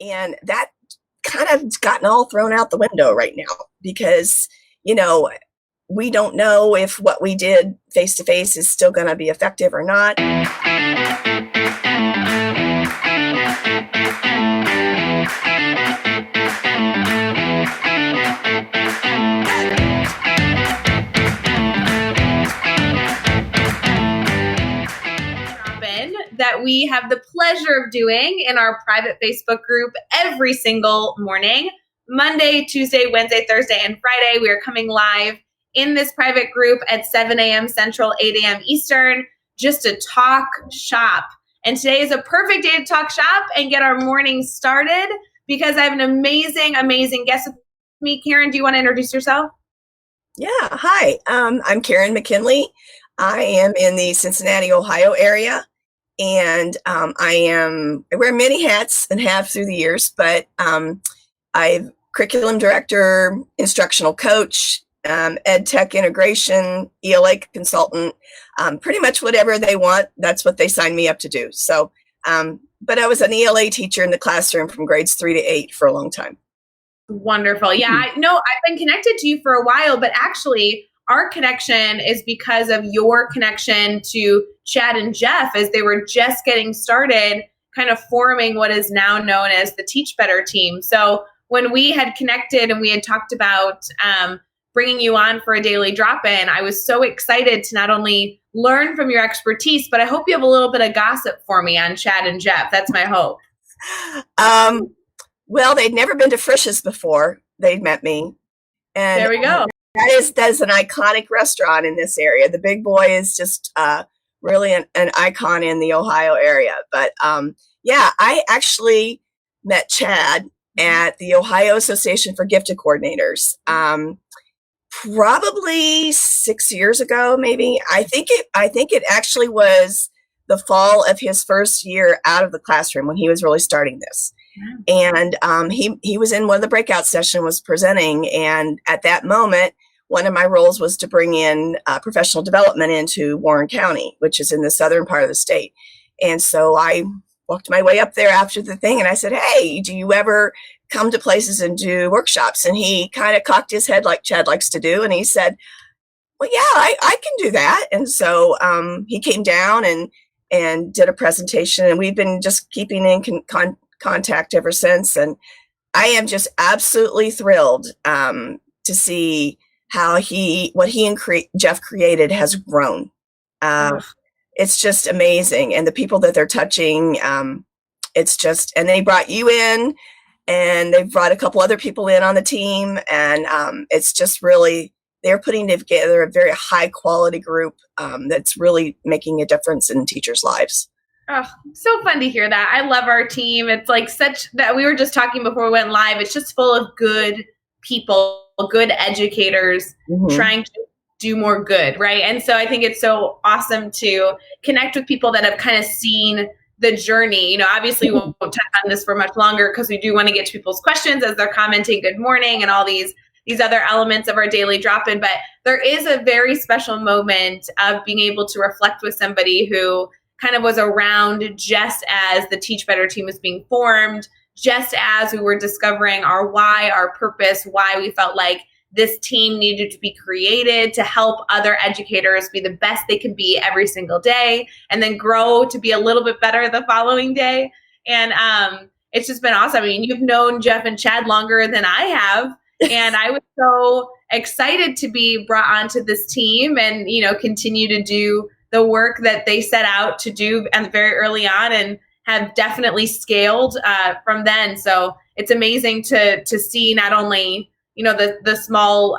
And that kind of gotten all thrown out the window right now because, we don't know if what we did face to face is still going to be effective or not. That we have the pleasure of doing in our private Facebook group every single morning, Monday, Tuesday, Wednesday, Thursday, and Friday. We are coming live in this private group at 7 a.m. Central, 8 a.m. Eastern, just to talk shop. And today is a perfect day to talk shop and get our morning started because I have an amazing, amazing guest with me. Karen, do you want to introduce yourself? Yeah. Hi. I'm Karen Mckinley. I am in the Cincinnati, Ohio area. And I wear many hats and have through the years, but I'm curriculum director, instructional coach, ed tech integration, ELA consultant, pretty much whatever they want. That's what they signed me up to do. So, but I was an ELA teacher in the classroom from grades 3 to 8 for a long time. Wonderful. Yeah, I know I've been connected to you for a while, but actually our connection is because of your connection to Chad and Jeff as they were just getting started, kind of forming what is now known as the Teach Better team. So when we had connected and we had talked about bringing you on for a daily drop-in, I was so excited to not only learn from your expertise, but I hope you have a little bit of gossip for me on Chad and Jeff. That's my hope. Well, they'd never been to Frisch's before. They'd met me. And there we go. That is an iconic restaurant in this area. The Big Boy is just really an icon in the Ohio area. But I actually met Chad at the Ohio Association for Gifted Coordinators probably 6 years ago, maybe. I think it actually was the fall of his first year out of the classroom when he was really starting this. And he was in one of the breakout sessions, was presenting, and at that moment, one of my roles was to bring in professional development into Warren County, which is in the southern part of the state. And so I walked my way up there after the thing, and I said, "Hey, do you ever come to places and do workshops?" And he kind of cocked his head like Chad likes to do, and he said, "Well, yeah, I can do that." And so he came down and did a presentation, and we've been just keeping in contact ever since. And I am just absolutely thrilled to see how what he and Jeff created has grown. It's just amazing. And the people that they're touching, and they brought you in, and they brought a couple other people in on the team. And it's just really, they're putting together a very high quality group that's really making a difference in teachers' lives. Oh, so fun to hear that. I love our team. It's like such that we were just talking before we went live. It's just full of good people, good educators trying to do more good, right? And so I think it's so awesome to connect with people that have kind of seen the journey. Obviously we won't touch on this for much longer because we do want to get to people's questions as they're commenting good morning and all these other elements of our daily drop-in. But there is a very special moment of being able to reflect with somebody who kind of was around just as the Teach Better team was being formed, just as we were discovering our why, our purpose, why we felt like this team needed to be created to help other educators be the best they can be every single day and then grow to be a little bit better the following day. And it's just been awesome. I mean, you've known Jeff and Chad longer than I have. And I was so excited to be brought onto this team and, continue to do the work that they set out to do very early on and have definitely scaled from then. So it's amazing to see not only, the small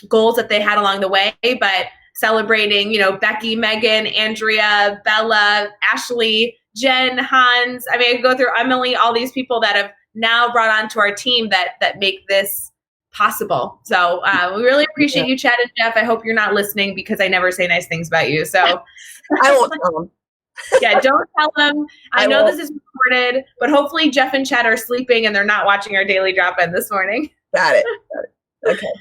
goals that they had along the way, but celebrating, Becky, Megan, Andrea, Bella, Ashley, Jen, Hans. I mean, I go through Emily, all these people that have now brought onto our team that make this possible. So we really appreciate you, Chad and Jeff. I hope you're not listening because I never say nice things about you. So I won't tell them. Yeah, don't tell them. I know this is recorded, but hopefully Jeff and Chad are sleeping and they're not watching our daily drop-in this morning. Got it. Okay.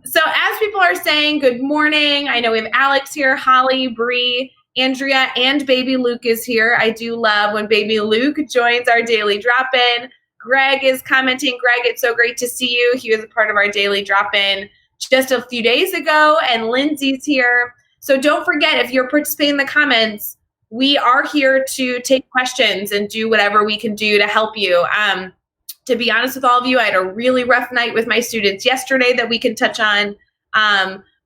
So as people are saying good morning, I know we have Alex here, Holly, Bree, Andrea and baby Luke is here. I do love when baby Luke joins our daily drop-in. Greg is commenting. Greg, it's so great to see you. He was a part of our daily drop-in just a few days ago, and Lindsay's here. So don't forget, if you're participating in the comments, we are here to take questions and do whatever we can do to help you. To be honest with all of you, I had a really rough night with my students yesterday that we can touch on.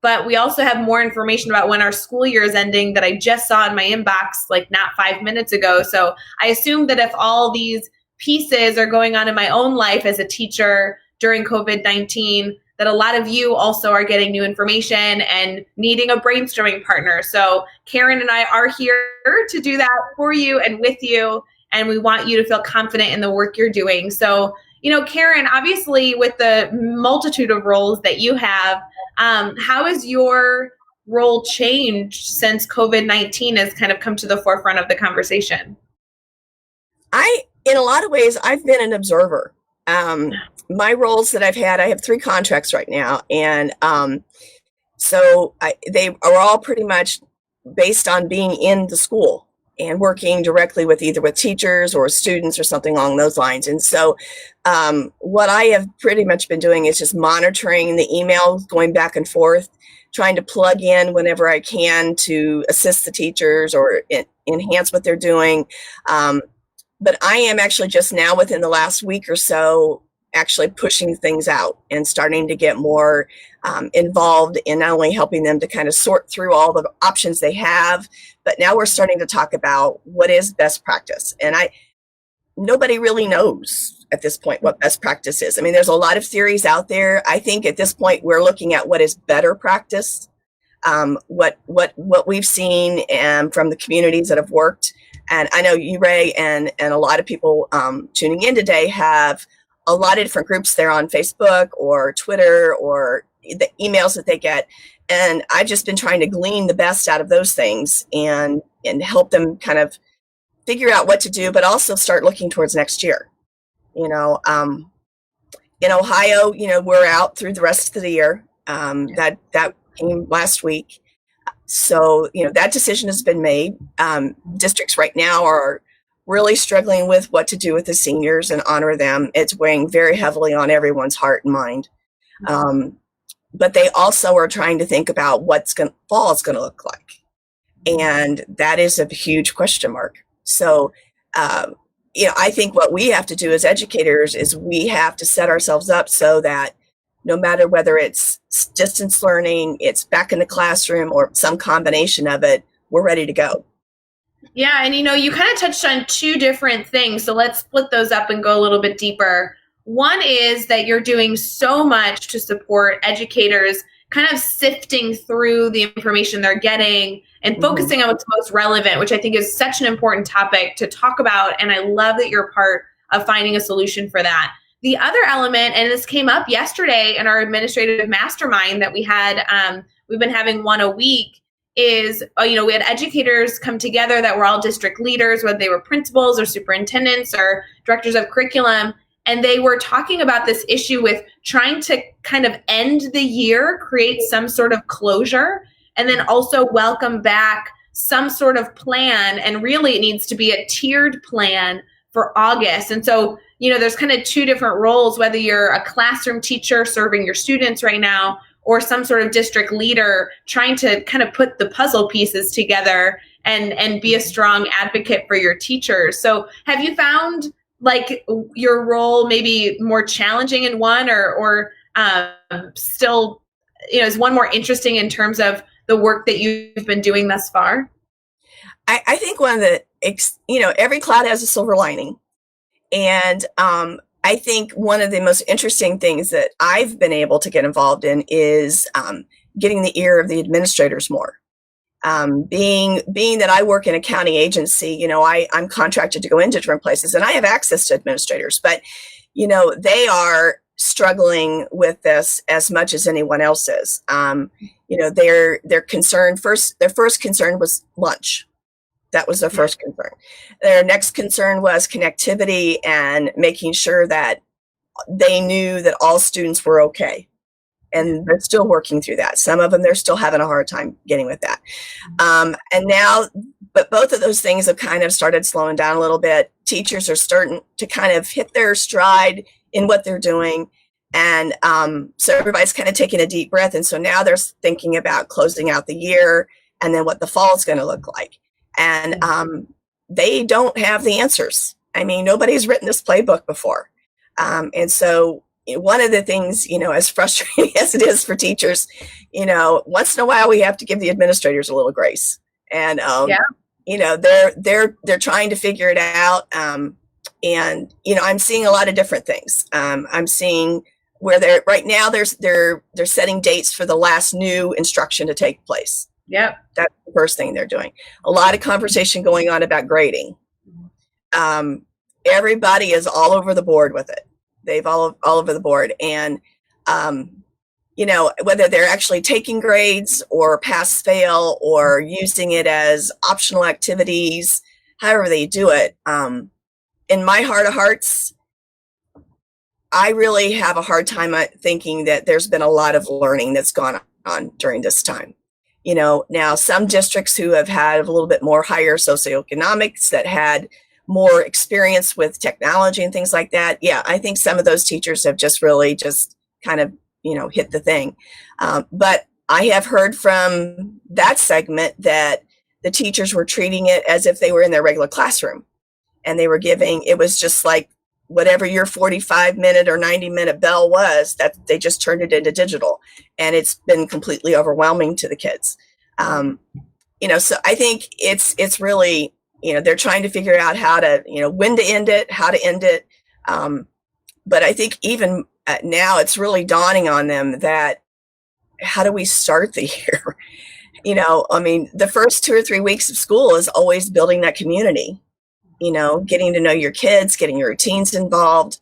But we also have more information about when our school year is ending that I just saw in my inbox, like not 5 minutes ago. So I assume that if all these pieces are going on in my own life as a teacher during COVID-19, that a lot of you also are getting new information and needing a brainstorming partner. So Karen and I are here to do that for you and with you. And we want you to feel confident in the work you're doing. So, Karen, obviously with the multitude of roles that you have, how has your role changed since COVID-19 has kind of come to the forefront of the conversation? In a lot of ways, I've been an observer. My roles that I've had, I have 3 contracts right now. And they are all pretty much based on being in the school and working directly with either with teachers or students or something along those lines. And so what I have pretty much been doing is just monitoring the emails, going back and forth, trying to plug in whenever I can to assist the teachers or enhance what they're doing. But I am actually just now within the last week or so actually pushing things out and starting to get more involved in not only helping them to kind of sort through all the options they have, but now we're starting to talk about what is best practice. And nobody really knows at this point what best practice is. I mean, there's a lot of theories out there. I think at this point we're looking at what is better practice, what we've seen from the communities that have worked. And I know you, Ray, and a lot of people tuning in today have a lot of different groups there on Facebook or Twitter or the emails that they get. And I've just been trying to glean the best out of those things and help them kind of figure out what to do, but also start looking towards next year. In Ohio, we're out through the rest of the year. That came last week. So, that decision has been made. Districts right now are really struggling with what to do with the seniors and honor them. It's weighing very heavily on everyone's heart and mind. But they also are trying to think about what fall is going to look like. And that is a huge question mark. So, I think what we have to do as educators is we have to set ourselves up so that no matter whether it's distance learning, it's back in the classroom, or some combination of it, we're ready to go. Yeah, and you kind of touched on 2 different things. So let's split those up and go a little bit deeper. One is that you're doing so much to support educators kind of sifting through the information they're getting and focusing on what's most relevant, which I think is such an important topic to talk about. And I love that you're part of finding a solution for that. The other element, and this came up yesterday in our administrative mastermind that we had, we've been having one a week, is, we had educators come together that were all district leaders, whether they were principals or superintendents or directors of curriculum. And they were talking about this issue with trying to kind of end the year, create some sort of closure, and then also welcome back some sort of plan. And really it needs to be a tiered plan for August. And so, there's kind of 2 different roles, whether you're a classroom teacher serving your students right now, or some sort of district leader trying to kind of put the puzzle pieces together and be a strong advocate for your teachers. So have you found like your role maybe more challenging in one or still, is one more interesting in terms of the work that you've been doing thus far? I think one of the, every cloud has a silver lining. And I think one of the most interesting things that I've been able to get involved in is getting the ear of the administrators more. Being that I work in a county agency, I'm contracted to go into different places and I have access to administrators, but, they are struggling with this as much as anyone else is. Their concern their first concern was lunch. That was their first concern. Their next concern was connectivity and making sure that they knew that all students were okay. And they're still working through that. Some of them, they're still having a hard time getting with that. And now but both of those things have kind of started slowing down a little bit. Teachers are starting to kind of hit their stride in what they're doing. And so everybody's kind of taking a deep breath. And so now they're thinking about closing out the year and then what the fall is going to look like. And they don't have the answers. I mean, nobody's written this playbook before. And so one of the things, as frustrating as it is for teachers, once in a while we have to give the administrators a little grace. And, they're trying to figure it out. And, I'm seeing a lot of different things. I'm seeing where they're setting dates for the last new instruction to take place. Yep. That's the first thing they're doing. A lot of conversation going on about grading. Everybody is all over the board with it. They've all over the board. And, whether they're actually taking grades or pass fail or using it as optional activities, however they do it, in my heart of hearts, I really have a hard time thinking that there's been a lot of learning that's gone on during this time. Now some districts who have had a little bit more higher socioeconomics, that had more experience with technology and things like that. Yeah, I think some of those teachers have just really just kind of, hit the thing. But I have heard from that segment that the teachers were treating it as if they were in their regular classroom, and they were it was just like whatever your 45-minute or 90-minute bell was, that they just turned it into digital, and it's been completely overwhelming to the kids. So I think it's really, they're trying to figure out how to, when to end it, how to end it. But I think even now it's really dawning on them that how do we start the year? The first 2 or 3 weeks of school is always building that community, getting to know your kids, getting your routines involved.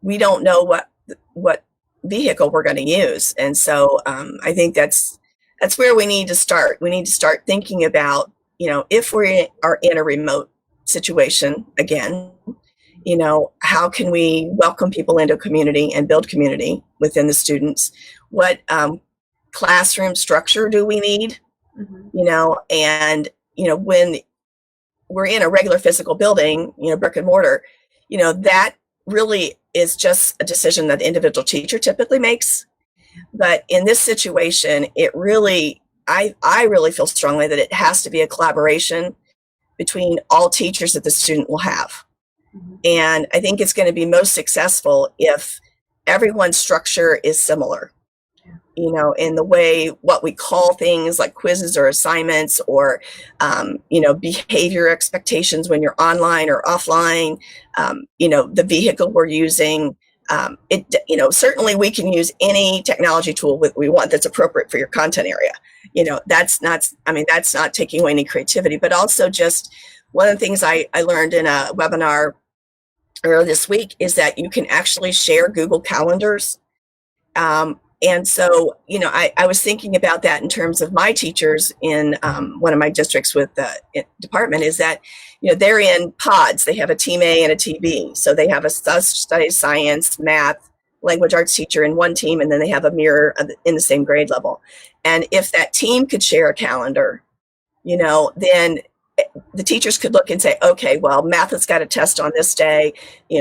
We don't know what vehicle we're going to use. And so I think that's where we need to start. We need to start thinking about, if we are in a remote situation again, how can we welcome people into a community and build community within the students? What classroom structure do we need? And, when we're in a regular physical building, brick and mortar, that really is just a decision that the individual teacher typically makes. But in this situation, it really, I really feel strongly that it has to be a collaboration between all teachers that the student will have. And I think it's going to be most successful if everyone's structure is similar, in the way what we call things like quizzes or assignments or, behavior expectations when you're online or offline, the vehicle we're using. Certainly we can use any technology tool we want that's appropriate for your content area. That's not taking away any creativity, but also just one of the things I learned in a webinar earlier this week is that you can actually share Google Calendars. And so, I was thinking about that in terms of my teachers in one of my districts with the department, is that, they're in pods. They have a team A and a team B. So they have a studies, science, math, language arts teacher in one team, and then they have a mirror in the same grade level. And if that team could share a calendar, then the teachers could look and say, okay, well, math has got a test on this day,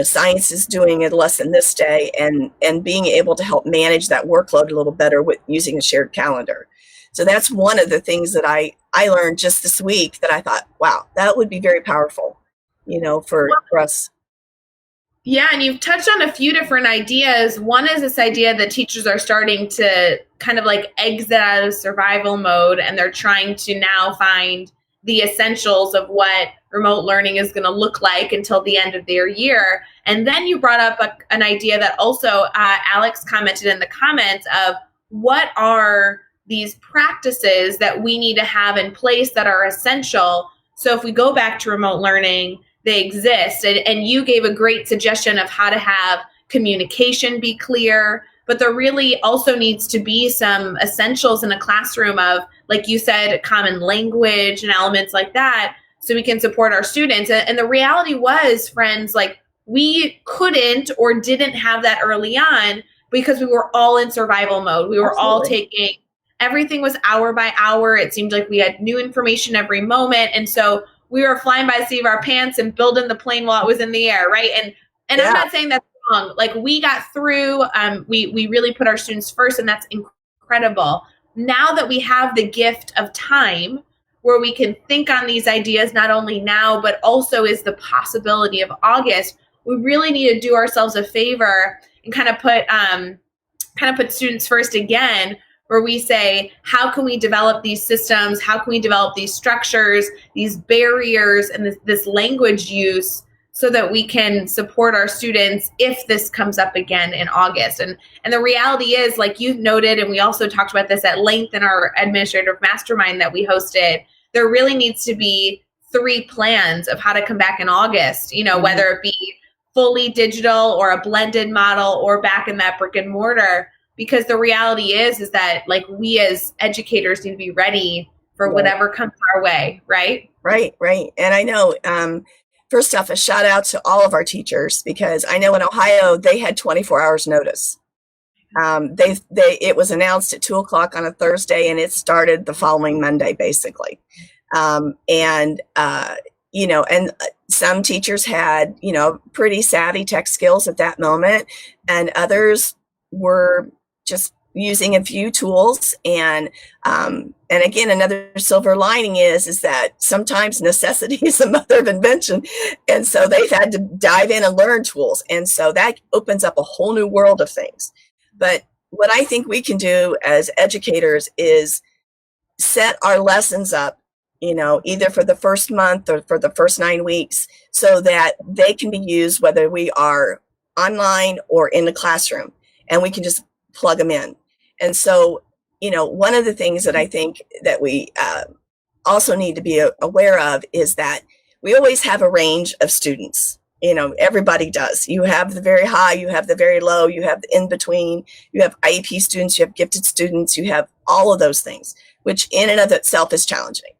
science is doing a lesson this day, and being able to help manage that workload a little better with using a shared calendar. So that's one of the things that I learned just this week that I thought, wow, that would be very powerful, for us. Yeah, and you've touched on a few different ideas. One is this idea that teachers are starting to kind of like exit out of survival mode, and they're trying to now find the essentials of what remote learning is going to look like until the end of their year. And then you brought up an idea that also Alex commented in the comments of what are these practices that we need to have in place that are essential. So if we go back to remote learning, they exist. And you gave a great suggestion of how to have communication be clear, but there really also needs to be some essentials in a classroom of, like you said, common language and elements like that, so we can support our students. And the reality was, friends, like we couldn't or didn't have that early on because we were all in survival mode. We were all taking everything was hour by hour. It seemed like we had new information every moment. And so we were flying by the seat of our pants and building the plane while it was in the air, right? And I'm not saying that's wrong. Like, we got through, we really put our students first, and that's incredible. Now that we have the gift of time where we can think on these ideas, not only now, but also is the possibility of August, we really need to do ourselves a favor and kind of put students first again, where we say, how can we develop these systems? How can we develop these structures, these barriers, and this language use, so that we can support our students if this comes up again in August? And the reality is, like you noted, and we also talked about this at length in our administrative mastermind that we hosted, there really needs to be 3 plans of how to come back in August, whether it be fully digital or a blended model or back in that brick and mortar. Because the reality is that, like, we as educators need to be ready for whatever comes our way, right? Right. And I know, first off, a shout out to all of our teachers, because I know in Ohio, they had 24 hours notice. It was announced at 2:00 on a Thursday, and it started the following Monday, basically. And some teachers had, pretty savvy tech skills at that moment, and others were just using a few tools. And again, another silver lining is that sometimes necessity is the mother of invention. And so they've had to dive in and learn tools. And so that opens up a whole new world of things. But what I think we can do as educators is set our lessons up, either for the first month or for the first 9 weeks, so that they can be used whether we are online or in the classroom, and we can just plug them in. And so, one of the things that I think that we also need to be aware of is that we always have a range of students. Everybody does. You have the very high, you have the very low, you have the in between, you have IEP students, you have gifted students, you have all of those things, which in and of itself is challenging.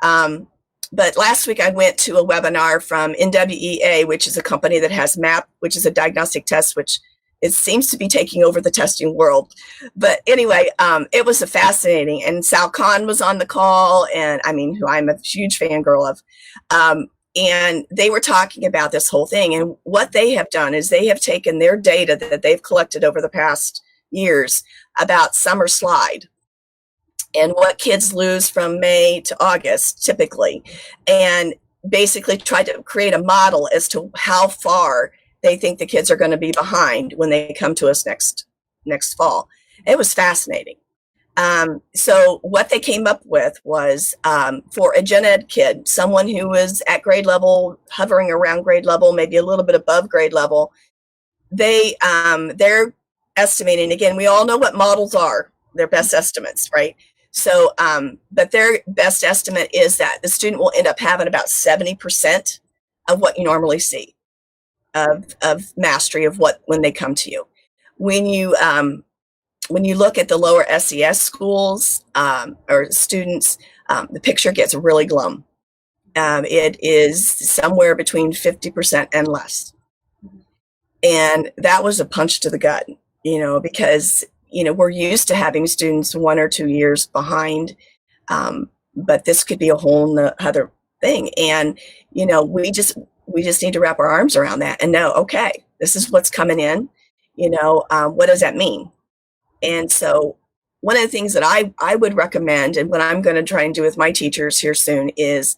But last week I went to a webinar from NWEA, which is a company that has MAP, which is a diagnostic test, which it seems to be taking over the testing world. But anyway, it was fascinating. And Sal Khan was on the call, and who I'm a huge fangirl of. And they were talking about this whole thing. And what they have done is they have taken their data that they've collected over the past years about summer slide and what kids lose from May to August typically, and basically tried to create a model as to how far they think the kids are going to be behind when they come to us next fall. It was fascinating. So what they came up with was, for a gen ed kid, someone who was at grade level, hovering around grade level, maybe a little bit above grade level, they're estimating, again, we all know what models are, their best estimates, right? So, but their best estimate is that the student will end up having about 70% of what you normally see of mastery of when they come to you. When you look at the lower SES schools or students, the picture gets really glum. It is somewhere between 50% and less. And that was a punch to the gut, because, we're used to having students 1 or 2 years behind, but this could be a whole other thing. And, we just need to wrap our arms around that and know, okay, this is what's coming in, what does that mean? And so one of the things that I would recommend, and what I'm going to try and do with my teachers here soon, is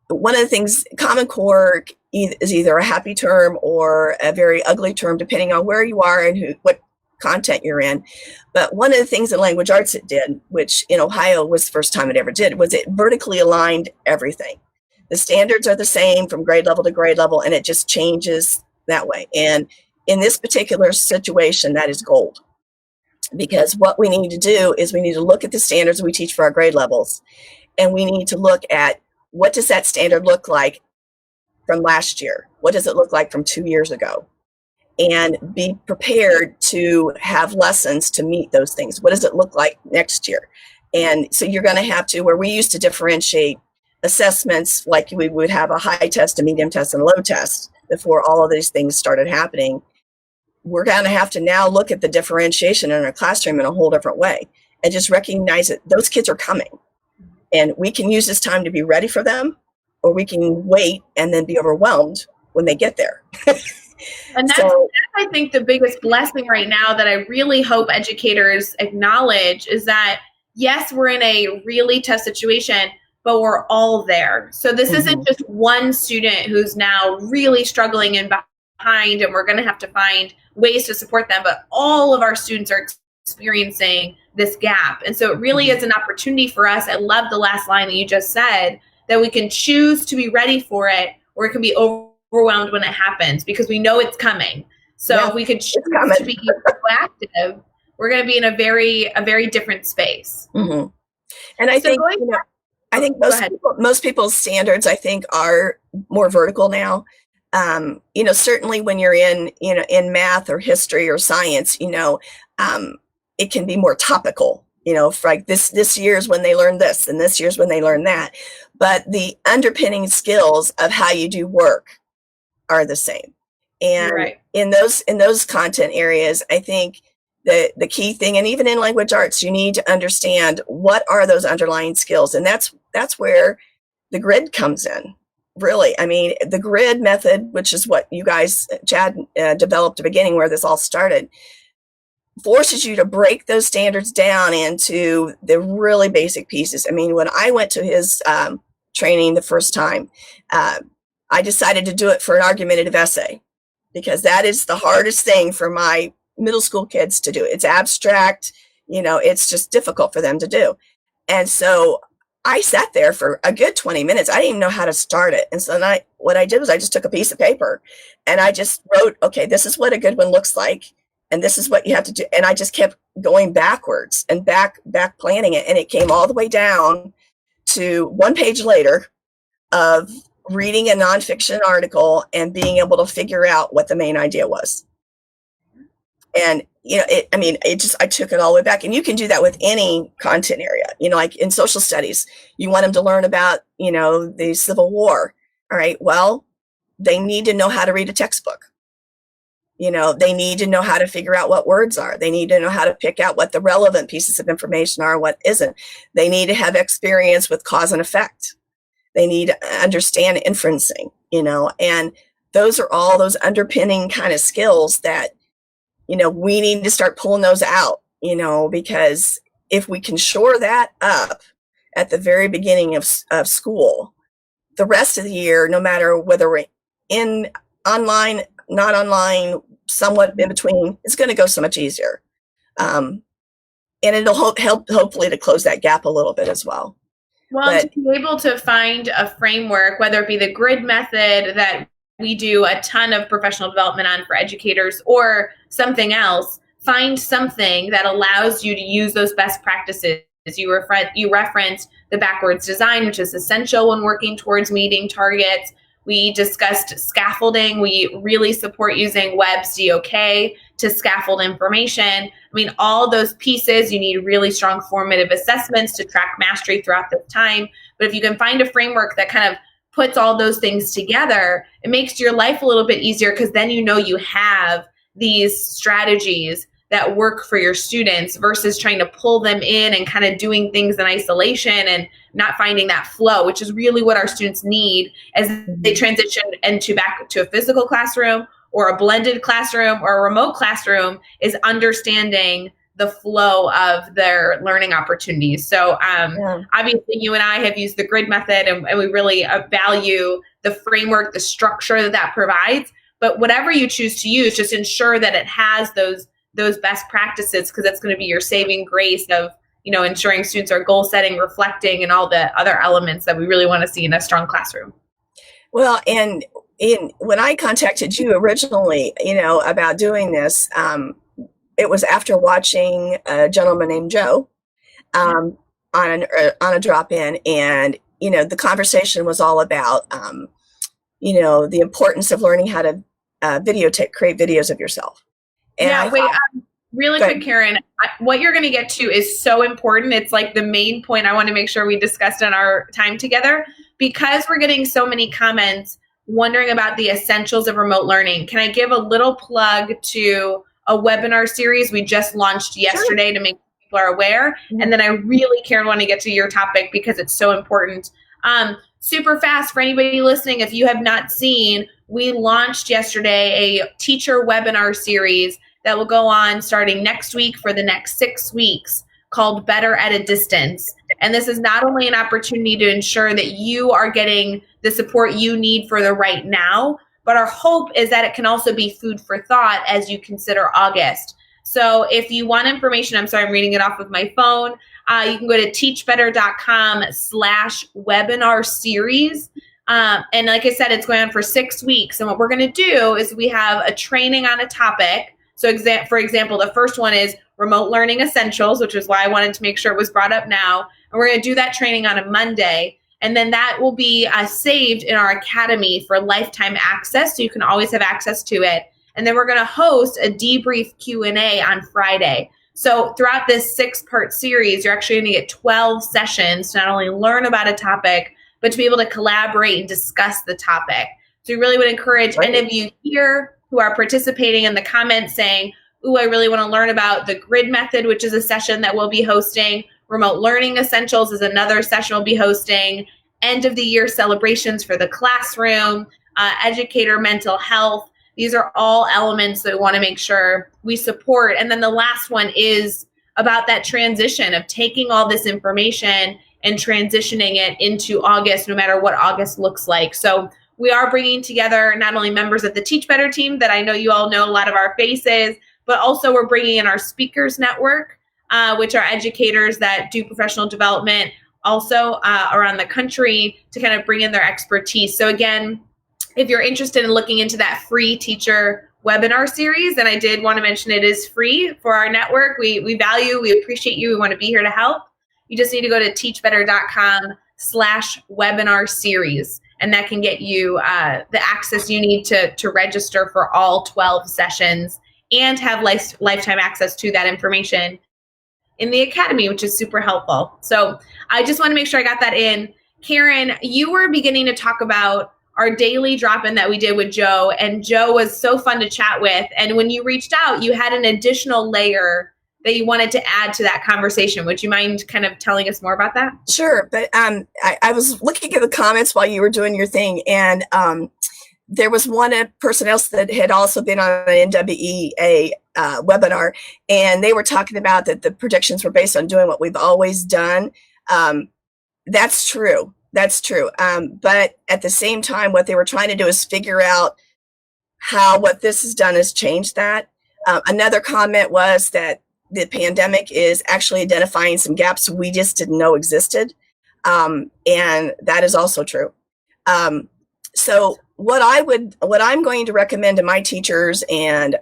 one of the things, Common Core is either a happy term or a very ugly term, depending on where you are and what content you're in. But one of the things in language arts it did, which in Ohio was the first time it ever did, was it vertically aligned everything. The standards are the same from grade level to grade level, and it just changes that way. And in this particular situation, that is gold. Because what we need to do is we need to look at the standards we teach for our grade levels, and we need to look at what does that standard look like from last year? What does it look like from 2 years ago? And be prepared to have lessons to meet those things. What does it look like next year? And so you're going to have to, where we used to differentiate assessments, like we would have a high test, a medium test, and a low test before all of these things started happening. We're going to have to now look at the differentiation in our classroom in a whole different way. and just recognize that those kids are coming. And we can use this time to be ready for them, or we can wait and then be overwhelmed when they get there. And that's, I think, the biggest blessing right now that I really hope educators acknowledge is that, yes, we're in a really tough situation, but we're all there. So this isn't just one student who's now really struggling and behind, and we're going to have to find ways to support them, but all of our students are experiencing this gap. And so it really is an opportunity for us. I love the last line that you just said, that we can choose to be ready for it, or it can be overwhelmed when it happens, because we know it's coming. So if we could choose to be proactive, we're going to be in a very different space. And I think, I think most people's standards, I think, are more vertical now. Certainly when you're in math or history or science, it can be more topical, like this year's when they learn this and this year's when they learn that. But the underpinning skills of how you do work are the same. And in those content areas, I think the key thing, and even in language arts, you need to understand what are those underlying skills. And that's where the grid comes in. Really, I mean, the grid method, which is what you guys, Chad, developed at the beginning, where this all started, forces you to break those standards down into the really basic pieces. I mean, when I went to his training the first time, I decided to do it for an argumentative essay, because that is the hardest thing for my middle school kids to do. It's abstract, it's just difficult for them to do. And so I sat there for a good 20 minutes. I didn't even know how to start it. And so then what I did was I just took a piece of paper and I just wrote, okay, this is what a good one looks like, and this is what you have to do. And I just kept going backwards and back planning it. And it came all the way down to one page later of reading a nonfiction article and being able to figure out what the main idea was. And, I took it all the way back. And you can do that with any content area, like in social studies, you want them to learn about, the Civil War. All right. Well, they need to know how to read a textbook. They need to know how to figure out what words are. They need to know how to pick out what the relevant pieces of information are, what isn't. They need to have experience with cause and effect. They need to understand inferencing, and those are all those underpinning kind of skills that, we need to start pulling those out, because if we can shore that up at the very beginning of school, the rest of the year, no matter whether we're in online, not online, somewhat in between, it's going to go so much easier. And it'll help hopefully to close that gap a little bit as well. Well, to be able to find a framework, whether it be the grid method that we do a ton of professional development on for educators, or something else, find something that allows you to use those best practices. You referenced the backwards design, which is essential when working towards meeting targets. We discussed scaffolding. We really support using WebSDOK to scaffold information. I mean, all those pieces, you need really strong formative assessments to track mastery throughout this time. But if you can find a framework that kind of puts all those things together, it makes your life a little bit easier, because then you have these strategies that work for your students versus trying to pull them in and kind of doing things in isolation and not finding that flow, which is really what our students need as they transition back to a physical classroom or a blended classroom or a remote classroom, is understanding the flow of their learning opportunities. So obviously you and I have used the grid method, and we really value the framework, the structure that provides. But whatever you choose to use, just ensure that it has those best practices, because that's going to be your saving grace of, ensuring students are goal setting, reflecting, and all the other elements that we really want to see in a strong classroom. Well, and when I contacted you originally, about doing this, it was after watching a gentleman named Joe on a drop-in, and the conversation was all about the importance of learning how to create videos of yourself. And really quick, Karen, what you're going to get to is so important. It's like the main point I want to make sure we discussed in our time together, because we're getting so many comments wondering about the essentials of remote learning. Can I give a little plug to a webinar series we just launched yesterday to make are aware. And then I really, Karen, want to get to your topic because it's so important. Super fast for anybody listening, if you have not seen, we launched yesterday a teacher webinar series that will go on starting next week for the next 6 weeks called Better at a Distance. And this is not only an opportunity to ensure that you are getting the support you need for the right now, but our hope is that it can also be food for thought as you consider August. So if you want information, I'm sorry, I'm reading it off of my phone. You can go to teachbetter.com/webinar series. And like I said, it's going on for 6 weeks. And what we're going to do is we have a training on a topic. So for example, the first one is remote learning essentials, which is why I wanted to make sure it was brought up now. And we're going to do that training on a Monday. And then that will be saved in our academy for lifetime access. So you can always have access to it. And then we're going to host a debrief Q&A on Friday. So throughout this 6-part series, you're actually going to get 12 sessions to not only learn about a topic, but to be able to collaborate and discuss the topic. So we really would encourage any of you here who are participating in the comments saying, ooh, I really want to learn about the grid method, which is a session that we'll be hosting. Remote learning essentials is another session we'll be hosting. End of the year celebrations for the classroom, educator mental health. These are all elements that we want to make sure we support. And then the last one is about that transition of taking all this information and transitioning it into August, no matter what August looks like. So we are bringing together not only members of the Teach Better team that I know you all know a lot of our faces, but also we're bringing in our speakers network, which are educators that do professional development also around the country to kind of bring in their expertise. So again, if you're interested in looking into that free teacher webinar series, and I did want to mention it is free for our network. We value, we appreciate you. We want to be here to help. You just need to go to teachbetter.com/webinar series, and that can get you the access you need to register for all 12 sessions and have lifetime access to that information in the academy, which is super helpful. So I just want to make sure I got that in. Karen, you were beginning to talk about our daily drop-in that we did with Joe, and Joe was so fun to chat with. And when you reached out, you had an additional layer that you wanted to add to that conversation. Would you mind kind of telling us more about that? Sure. But I was looking at the comments while you were doing your thing, and there was one person else that had also been on an NWEA webinar, and they were talking about that the predictions were based on doing what we've always done. That's true. That's true. But at the same time, what they were trying to do is figure out how what this has done has changed that. Another comment was that the pandemic is actually identifying some gaps we just didn't know existed. And that is also true. So what I'm going to recommend to my teachers and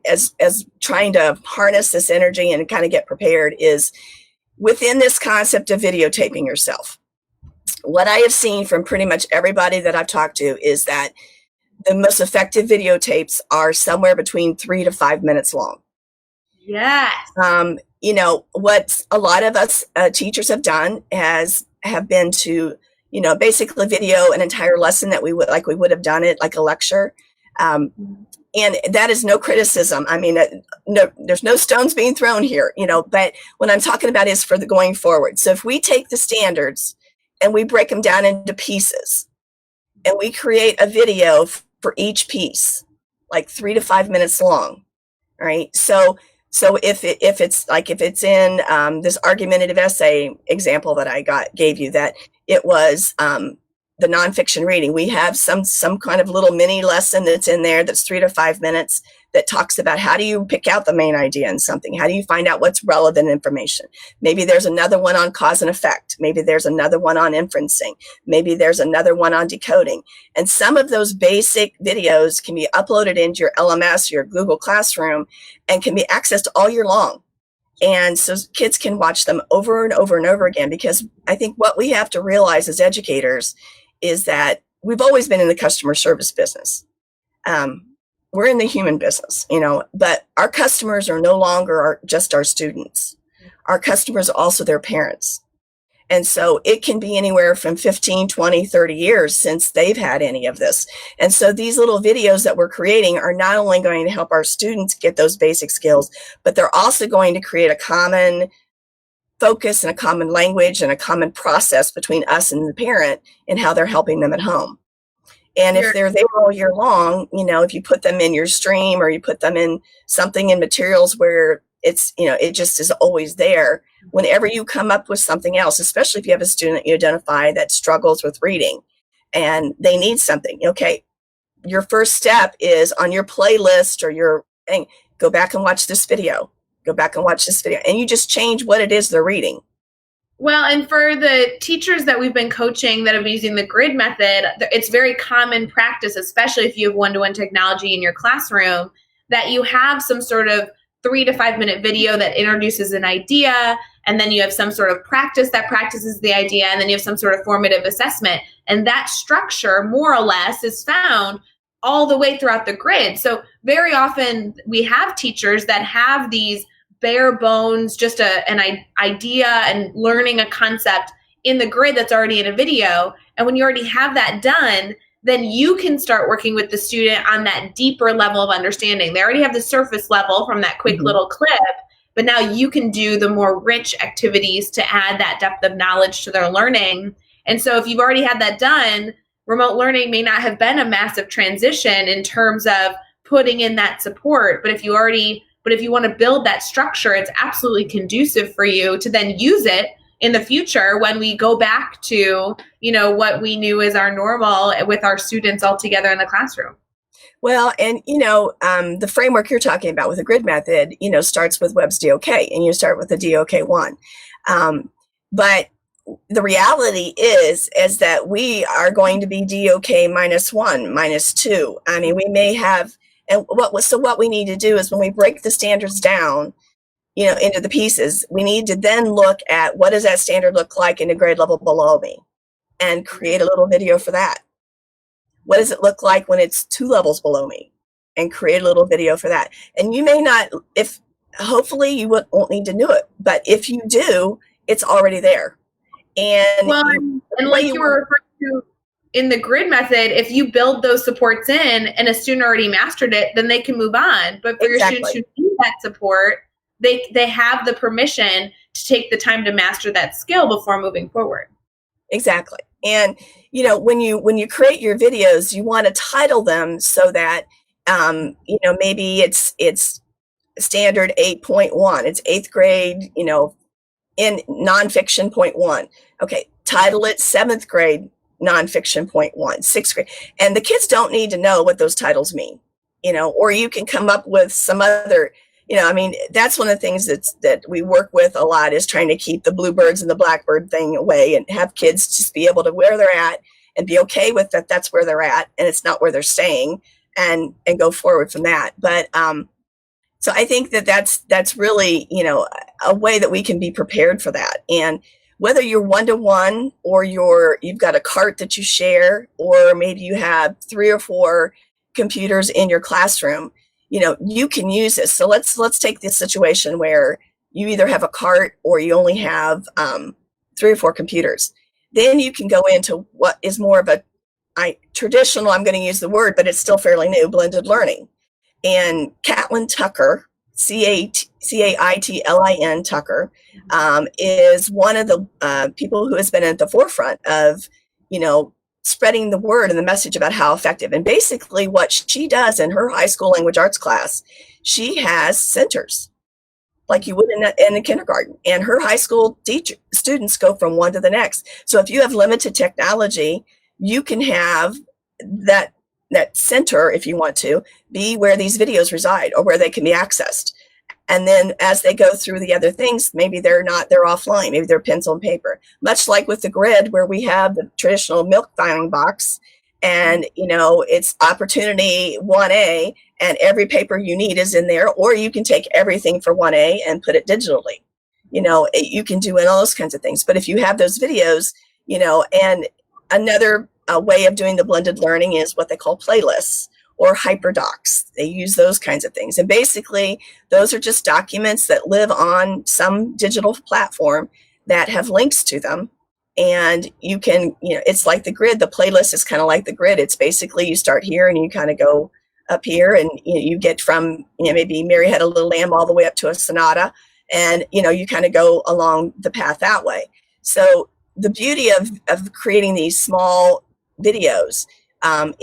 as trying to harness this energy and kind of get prepared is within this concept of videotaping yourself. What I have seen from pretty much everybody that I've talked to is that the most effective videotapes are somewhere between 3 to 5 minutes long. Yes. You know, what a lot of us teachers have done have been to, you know, basically video an entire lesson that we would have done it like a lecture. And that is no criticism. I mean, no, there's no stones being thrown here, you know, but what I'm talking about is for the going forward. So if we take the standards and we break them down into pieces and we create a video for each piece, like 3 to 5 minutes long, right? So if it's in this argumentative essay example that I gave you, that it was the nonfiction reading, we have some kind of little mini lesson that's in there that's 3 to 5 minutes that talks about how do you pick out the main idea in something? How do you find out what's relevant information? Maybe there's another one on cause and effect. Maybe there's another one on inferencing. Maybe there's another one on decoding. And some of those basic videos can be uploaded into your LMS, your Google Classroom, and can be accessed all year long. And so kids can watch them over and over and over again, because I think what we have to realize as educators is that we've always been in the customer service business. We're in the human business, you know, but our customers are no longer just our students. Our customers are also their parents. And so it can be anywhere from 15, 20, 30 years since they've had any of this. And so these little videos that we're creating are not only going to help our students get those basic skills, but they're also going to create a common focus and a common language and a common process between us and the parent and how they're helping them at home. And if they're there all year long, if you put them in your stream or you put them in something in materials where it's, it just is always there, whenever you come up with something else, especially if you have a student you identify that struggles with reading and they need something, okay, your first step is on your playlist or your thing, go back and watch this video, and you just change what it is they're reading. Well, and for the teachers that we've been coaching that have been using the grid method, it's very common practice, especially if you have one-to-one technology in your classroom, that you have some sort of 3 to 5 minute video that introduces an idea, and then you have some sort of practice that practices the idea, and then you have some sort of formative assessment. And that structure, more or less, is found all the way throughout the grid. So very often we have teachers that have these bare bones, just an idea and learning a concept in the grid that's already in a video. And when you already have that done, then you can start working with the student on that deeper level of understanding. They already have the surface level from that quick little clip, but now you can do the more rich activities to add that depth of knowledge to their learning. And so if you've already had that done, remote learning may not have been a massive transition in terms of putting in that support, but if you want to build that structure, it's absolutely conducive for you to then use it in the future when we go back to, what we knew as our normal with our students all together in the classroom. Well, and, the framework you're talking about with the grid method, starts with Webb's DOK, and you start with the DOK1. But the reality is that we are going to be DOK -1, -2. I mean, we may have, and what we need to do is when we break the standards down, into the pieces, we need to then look at what does that standard look like in a grade level below me and create a little video for that. What does it look like when it's 2 levels below me and create a little video for that? And you may not, hopefully you won't need to do it, but if you do, it's already there. And like you were referring to in the grid method, if you build those supports in and a student already mastered it, then they can move on. But for your students who need that support, they have the permission to take the time to master that skill before moving forward. Exactly. And when you create your videos, you want to title them so that maybe it's standard 8.1, it's 8th grade, in nonfiction 0.1. Okay, title it 7th grade nonfiction 0.1, 6th grade. And the kids don't need to know what those titles mean, or you can come up with some other, that's one of the things that we work with a lot, is trying to keep the bluebirds and the blackbird thing away and have kids just be able to where they're at and be okay with that. That's where they're at and it's not where they're staying, and go forward from that. But, so I think that's really, a way that we can be prepared for that. And whether you're one-to-one or you've got a cart that you share, or maybe you have 3 or 4 computers in your classroom, you can use this. So let's take this situation where you either have a cart or you only have 3 or 4 computers. Then you can go into what is more of a traditional, I'm going to use the word, but it's still fairly new, blended learning. And Caitlin Tucker, Caitlin Tucker, is one of the people who has been at the forefront of, spreading the word and the message about how effective. And basically what she does in her high school language arts class, she has centers like you would in a kindergarten. And her high school students go from one to the next. So if you have limited technology, you can have that center, if you want to, be where these videos reside or where they can be accessed. And then as they go through the other things, maybe they're offline, maybe they're pencil and paper. Much like with the grid, where we have the traditional milk filing box, and it's opportunity 1A, and every paper you need is in there, or you can take everything for 1A and put it digitally. You can do all those kinds of things. But if you have those videos, and another way of doing the blended learning is what they call playlists or hyperdocs. They use those kinds of things. And basically, those are just documents that live on some digital platform that have links to them. And you can, it's like the grid. The playlist is kind of like the grid. It's basically you start here and you kind of go up here, and you get from, maybe Mary Had a Little Lamb all the way up to a sonata. And, you kind of go along the path that way. So the beauty of creating these small videos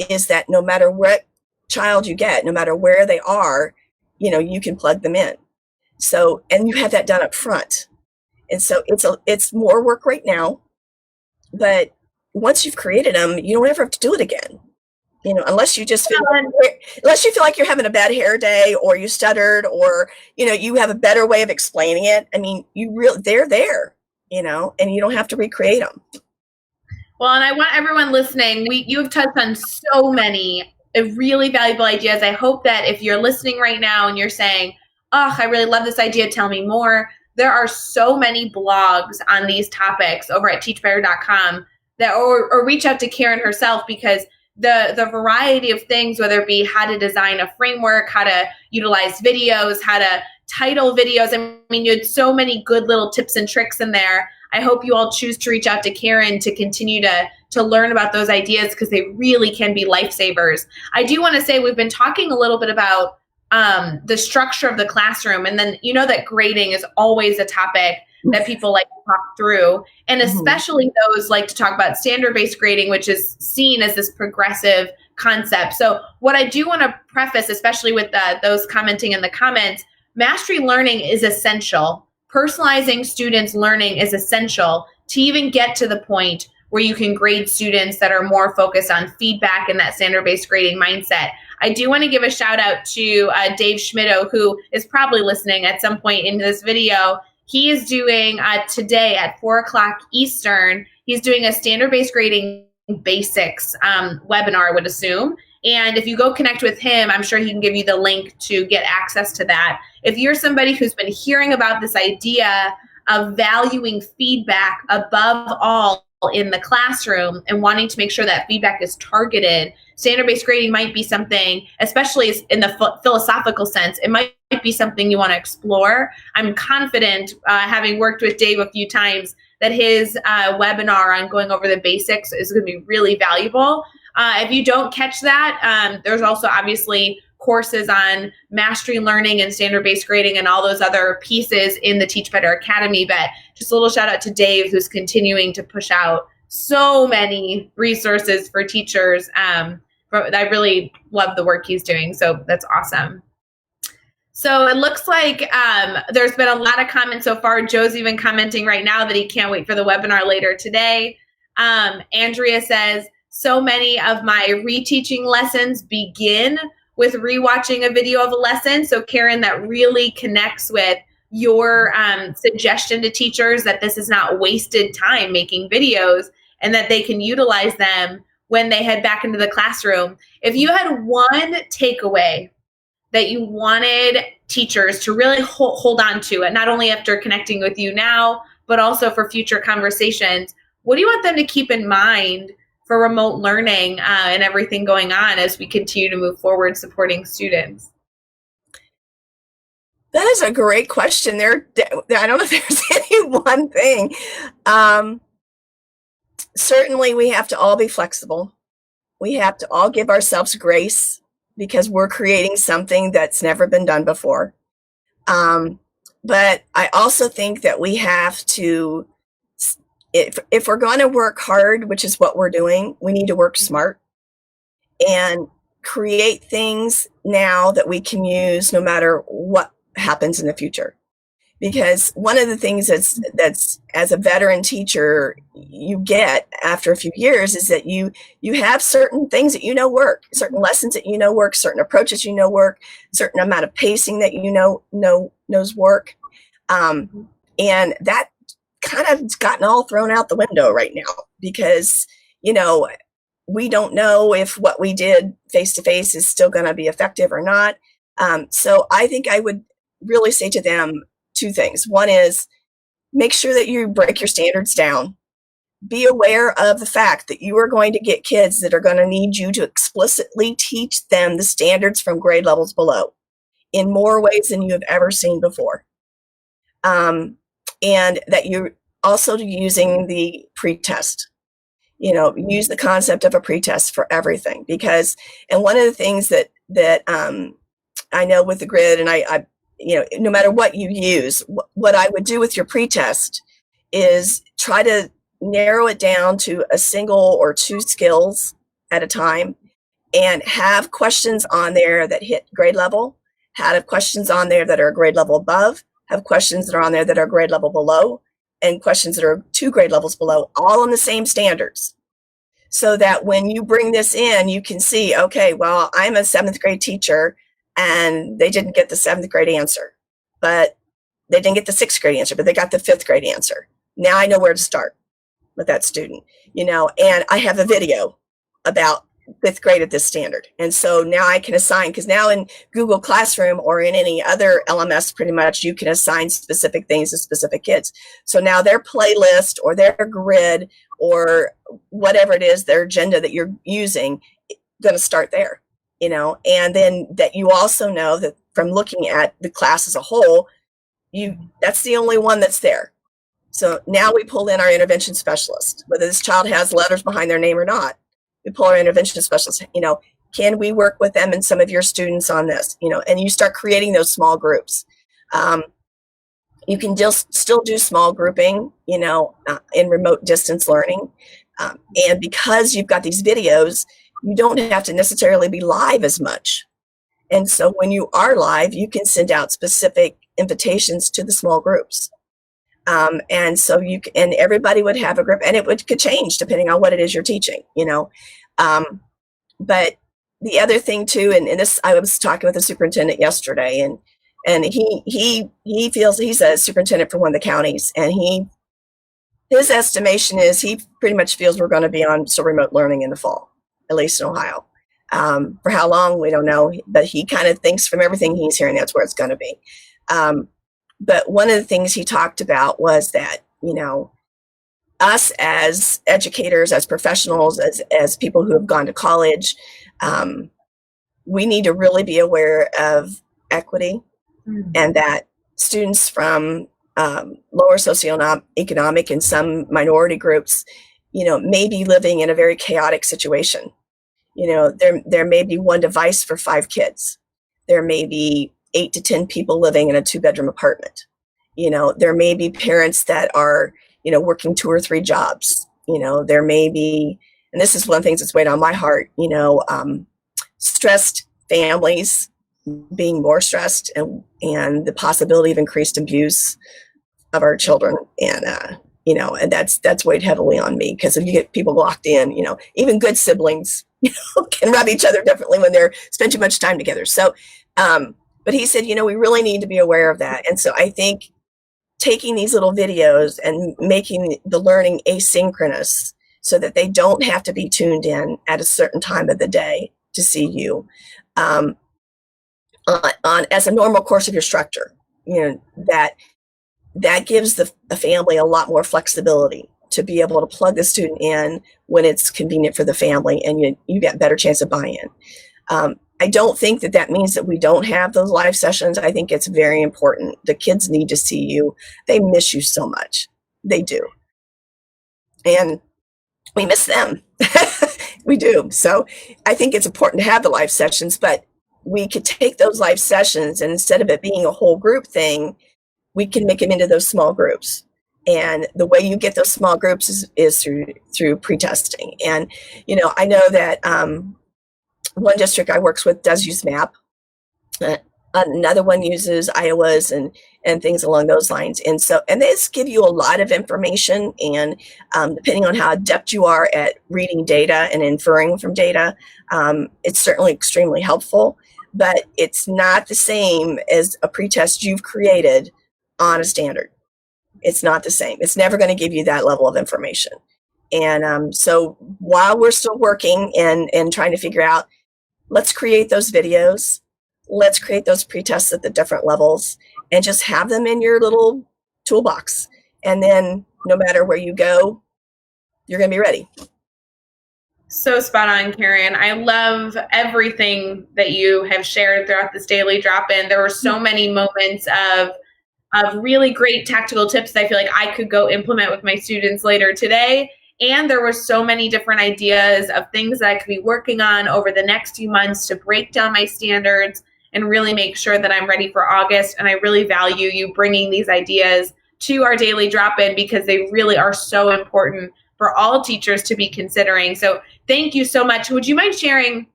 is that no matter what child you get, no matter where they are, you can plug them in. So, and you have that done up front. And so it's more work right now, but once you've created them, you don't ever have to do it again. Unless you just unless you feel like you're having a bad hair day, or you stuttered, or you have a better way of explaining it. I mean, they're there, and you don't have to recreate them. Well, and I want everyone listening, you have touched on so many really valuable ideas. I hope that if you're listening right now and you're saying, oh, I really love this idea, tell me more. There are so many blogs on these topics over at teachbetter.com or reach out to Karen herself, because the variety of things, whether it be how to design a framework, how to utilize videos, how to title videos. I mean, you had so many good little tips and tricks in there. I hope you all choose to reach out to Karen to continue to learn about those ideas, because they really can be lifesavers. I do want to say we've been talking a little bit about the structure of the classroom, and then that grading is always a topic that people like to talk through, and especially those like to talk about standard-based grading, which is seen as this progressive concept. So what I do want to preface, especially with those commenting in the comments, mastery learning is essential. Personalizing students' learning is essential to even get to the point where you can grade students that are more focused on feedback and that standard-based grading mindset. I do want to give a shout out to Dave Schmitto, who is probably listening at some point in this video. He is doing today at 4:00 Eastern, he's doing a standard-based grading basics webinar, I would assume. And if you go connect with him, I'm sure he can give you the link to get access to that. If you're somebody who's been hearing about this idea of valuing feedback above all in the classroom and wanting to make sure that feedback is targeted, standard-based grading might be something, especially in the philosophical sense, it might be something you want to explore. I'm confident, having worked with Dave a few times, that his webinar on going over the basics is going to be really valuable. If you don't catch that, there's also obviously courses on mastery learning and standard-based grading and all those other pieces in the Teach Better Academy. But just a little shout out to Dave, who's continuing to push out so many resources for teachers. I really love the work he's doing. So that's awesome. So it looks like there's been a lot of comments so far. Joe's even commenting right now that he can't wait for the webinar later today. Andrea says, so many of my reteaching lessons begin with rewatching a video of a lesson. So Karen, that really connects with your suggestion to teachers that this is not wasted time making videos and that they can utilize them when they head back into the classroom. If you had one takeaway that you wanted teachers to really hold on to, and not only after connecting with you now, but also for future conversations, what do you want them to keep in mind for remote learning and everything going on as we continue to move forward supporting students? That is a great question. I don't know if there's any one thing. Certainly, we have to all be flexible. We have to all give ourselves grace because we're creating something that's never been done before. But I also think that we have to, if we're going to work hard, which is what we're doing, we need to work smart and create things now that we can use no matter what happens in the future. Because one of the things that's as a veteran teacher you get after a few years is that you have certain things that work, certain lessons that work, certain approaches work, certain amount of pacing that knows work, and that kind of gotten all thrown out the window right now because we don't know if what we did face to face is still going to be effective or not. So I think I would really say to them two things. One is make sure that you break your standards down. Be aware of the fact that you are going to get kids that are going to need you to explicitly teach them the standards from grade levels below in more ways than you have ever seen before. And that you're also using the pretest. Use the concept of a pretest for everything and one of the things that I know with the grid, and no matter what you use, what I would do with your pretest is try to narrow it down to a single or two skills at a time, and have questions on there that hit grade level, have questions on there that are grade level above, have questions that are on there that are grade level below, and questions that are 2 grade levels below, all on the same standards. So that when you bring this in, you can see, okay, well, I'm a 7th grade teacher and they didn't get the 7th grade answer, but they didn't get the 6th grade answer, but they got the 5th grade answer. Now I know where to start with that student, and I have a video about 5th grade at this standard. And so now I can assign, because now in Google Classroom or in any other LMS, pretty much you can assign specific things to specific kids. So now their playlist or their grid or whatever it is, their agenda that you're using, going to start there, and then that you also know that from looking at the class as a whole, that's the only one that's there. So now we pull in our intervention specialist, whether this child has letters behind their name or not. We pull our intervention specialist, can we work with them and some of your students on this, and you start creating those small groups. You can still do small grouping, in remote distance learning. And because you've got these videos, you don't have to necessarily be live as much. And so when you are live, you can send out specific invitations to the small groups. And so and everybody would have a group, and could change depending on what it is you're teaching, but the other thing too, and this, I was talking with the superintendent yesterday, and he feels, he's a superintendent for one of the counties, and his estimation is he pretty much feels we're going to be on still remote learning in the fall, at least in Ohio. For how long, we don't know, but he kind of thinks from everything he's hearing, that's where it's going to be. But one of the things he talked about was that, us as educators, as professionals, as people who have gone to college, we need to really be aware of equity, and that students from lower socioeconomic and some minority groups, may be living in a very chaotic situation. There may be one device for 5 kids. There may be 8 to 10 people living in a 2-bedroom apartment. There may be parents that are, working 2 or 3 jobs. There may be, and this is one of the things that's weighed on my heart, stressed families being more stressed, and the possibility of increased abuse of our children. And, and that's weighed heavily on me, because if you get people locked in, even good siblings, can rub each other differently when they're spend too much time together. So, but he said, we really need to be aware of that. And so I think taking these little videos and making the learning asynchronous so that they don't have to be tuned in at a certain time of the day to see you on as a normal course of your structure, that gives the family a lot more flexibility to be able to plug the student in when it's convenient for the family, and you get better chance of buy-in. I don't think that means that we don't have those live sessions. I think it's very important. The kids need to see you. They miss you so much. They do. And we miss them. We do. So I think it's important to have the live sessions, but we could take those live sessions, and instead of it being a whole group thing, we can make them into those small groups. And the way you get those small groups is through pre-testing. And, I know that one district I works with does use MAP. Another one uses Iowa's and things along those lines. And this give you a lot of information, and depending on how adept you are at reading data and inferring from data, it's certainly extremely helpful, but it's not the same as a pretest you've created on a standard. It's not the same. It's never going to give you that level of information. And so while we're still working and trying to figure out, let's create those videos, let's create those pretests at the different levels, and just have them in your little toolbox. And then no matter where you go, you're going to be ready. So spot on, Karen. I love everything that you have shared throughout this daily drop-in. There were so many moments of really great tactical tips that I feel like I could go implement with my students later today. And there were so many different ideas of things that I could be working on over the next few months to break down my standards and really make sure that I'm ready for August. And I really value you bringing these ideas to our daily drop-in because they really are so important for all teachers to be considering. So thank you so much. Would you mind sharing?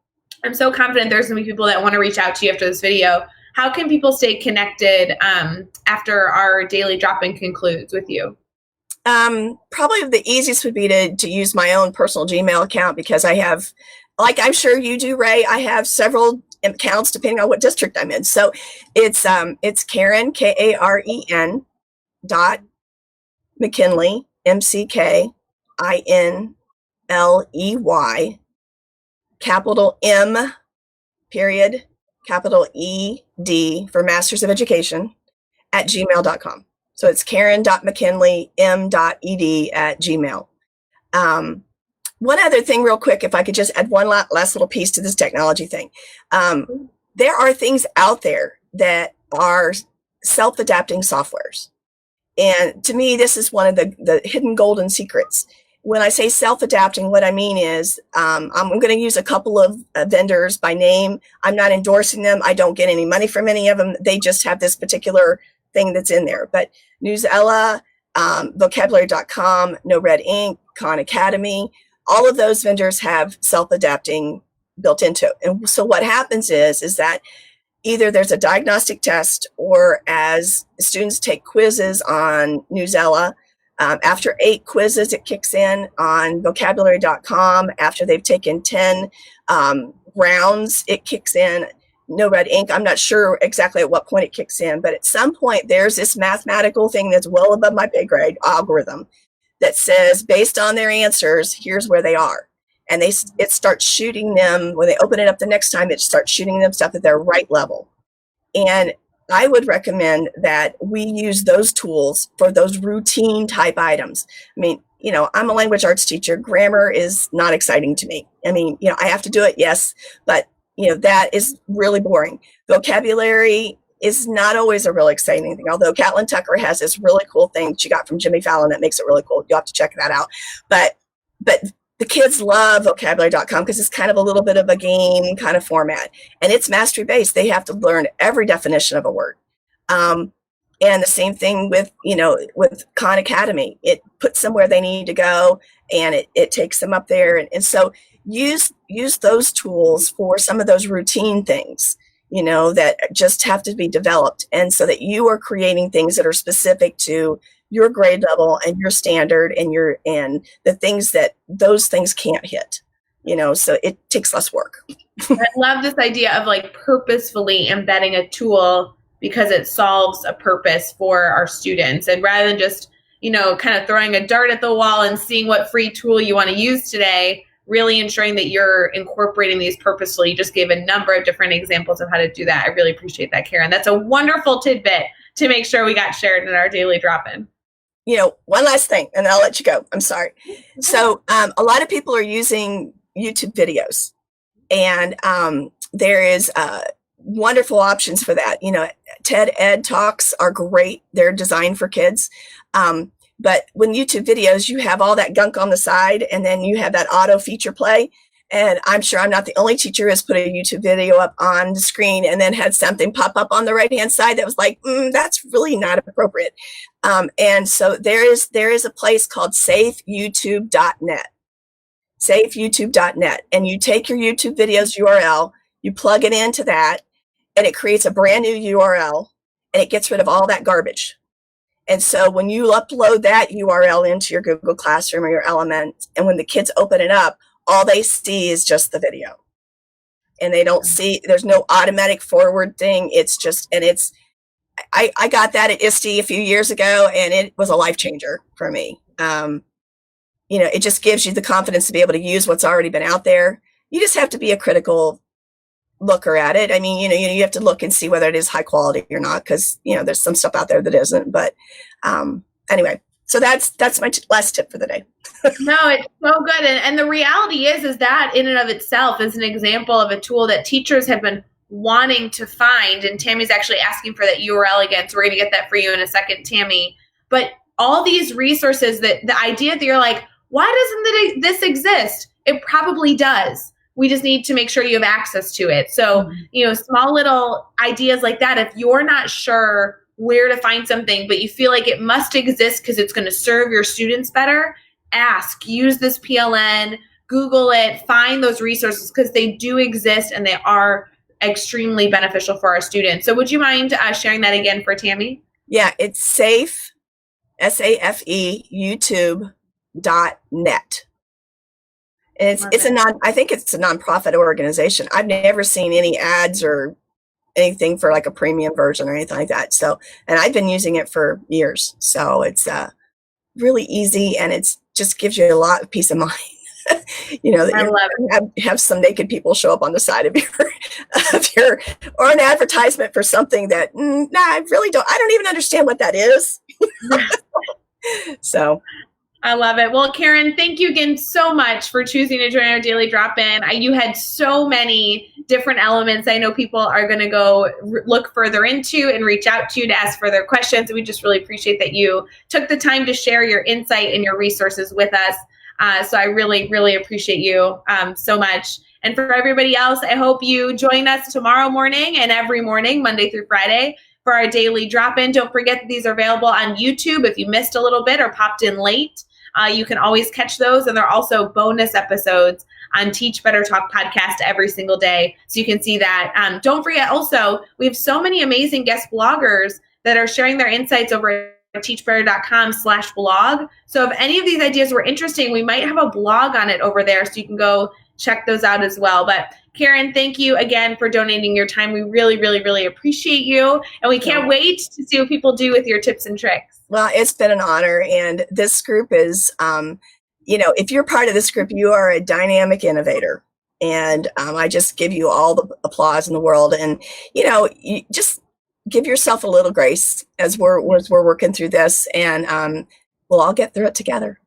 I'm so confident there's going to be people that want to reach out to you after this video. How can people stay connected after our daily drop-in concludes with you? Probably the easiest would be to use my own personal Gmail account, because I have, like I'm sure you do, Ray, I have several accounts depending on what district I'm in. So it's Karen, Karen dot Mckinley, McKinley, capital M, period, capital ED for Masters of Education at gmail.com. So it's karen.mckinley.m.ed@gmail. One other thing real quick, if I could just add one last little piece to this technology thing. There are things out there that are self-adapting softwares. And to me, this is one of the hidden golden secrets. When I say self-adapting, what I mean is I'm going to use a couple of vendors by name. I'm not endorsing them. I don't get any money from any of them. They just have this particular thing that's in there. But Newsella, vocabulary.com, No Red Ink, Khan Academy, all of those vendors have self-adapting built into it. And so what happens is that either there's a diagnostic test, or as students take quizzes on Newsella, after 8 quizzes, it kicks in on vocabulary.com. After they've taken 10 rounds, it kicks in. No Red Ink, I'm not sure exactly at what point it kicks in, but at some point there's this mathematical thing that's well above my pay grade algorithm that says, based on their answers, here's where they are. And it starts shooting them, when they open it up the next time, it starts shooting them stuff at their right level. And I would recommend that we use those tools for those routine type items. I mean, I'm a language arts teacher. Grammar is not exciting to me. I mean, I have to do it, yes, but that is really boring. Vocabulary is not always a really exciting thing, although Catlin Tucker has this really cool thing she got from Jimmy Fallon that makes it really cool. You'll have to check that out. But the kids love vocabulary.com because it's kind of a little bit of a game kind of format, and it's mastery based. They have to learn every definition of a word. And the same thing with Khan Academy. It puts them where they need to go, and it takes them up there. And so use those tools for some of those routine things, that just have to be developed. And so that you are creating things that are specific to your grade level and your standard and the things that those things can't hit, so it takes less work. I love this idea of purposefully embedding a tool because it solves a purpose for our students. And rather than just, kind of throwing a dart at the wall and seeing what free tool you want to use today, really ensuring that you're incorporating these purposefully. You just gave a number of different examples of how to do that. I really appreciate that, Karen. That's a wonderful tidbit to make sure we got shared in our daily drop-in. One last thing, and I'll let you go. I'm sorry. So a lot of people are using YouTube videos, and there is wonderful options for that. TED Ed Talks are great. They're designed for kids. But when YouTube videos, you have all that gunk on the side, and then you have that auto feature play. And I'm sure I'm not the only teacher who has put a YouTube video up on the screen and then had something pop up on the right-hand side that was like, that's really not appropriate. And so there is a place called safeyoutube.net, safeyoutube.net. And you take your YouTube videos URL, you plug it into that, and it creates a brand new URL, and it gets rid of all that garbage. And so when you upload that URL into your Google Classroom or your Element, and when the kids open it up, all they see is just the video. And they don't see, there's no automatic forward thing. It's just, and I got that at ISTE a few years ago, and it was a life changer for me. It just gives you the confidence to be able to use what's already been out there. You just have to be a critical looker at it. I mean, you have to look and see whether it is high quality or not, because there's some stuff out there that isn't. But anyway, so that's my last tip for the day. No, it's so good. And the reality is that in and of itself is an example of a tool that teachers have been wanting to find. And Tammy's actually asking for that URL again, so we're going to get that for you in a second, Tammy. But all these resources, that the idea that you're like, why doesn't this exist? It probably does. We just need to make sure you have access to it. So, small little ideas like that. If you're not sure where to find something, but you feel like it must exist because it's going to serve your students better, ask, use this PLN, Google it, find those resources because they do exist and they are extremely beneficial for our students. So would you mind sharing that again for Tammy? Yeah, it's safe, SAFE, YouTube.net. And I think it's a nonprofit organization. I've never seen any ads or anything for like a premium version or anything like that. So, and I've been using it for years. So it's really easy, and it's just gives you a lot of peace of mind. I love it. Have some naked people show up on the side of your, or an advertisement for something that, I don't even understand what that is. So. I love it. Well, Karen, thank you again so much for choosing to join our daily drop-in. You had so many different elements I know people are going to go look further into and reach out to you to ask further questions. And we just really appreciate that you took the time to share your insight and your resources with us. So I really, really appreciate you so much. And for everybody else, I hope you join us tomorrow morning and every morning, Monday through Friday, for our daily drop-in. Don't forget that these are available on YouTube. If you missed a little bit or popped in late, you can always catch those. And there are also bonus episodes on Teach Better Talk podcast every single day. So you can see that. Don't forget also, we have so many amazing guest bloggers that are sharing their insights over at teachbetter.com/blog. So if any of these ideas were interesting, we might have a blog on it over there. So you can go check those out as well. But Karen, thank you again for donating your time. We really, really, really appreciate you. And we can't wait to see what people do with your tips and tricks. Well, it's been an honor. And this group is, if you're part of this group, you are a dynamic innovator. And I just give you all the applause in the world. And, you just give yourself a little grace as we're working through this. And we'll all get through it together.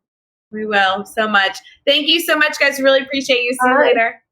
We will so much. Thank you so much, guys. Really appreciate you. See you later.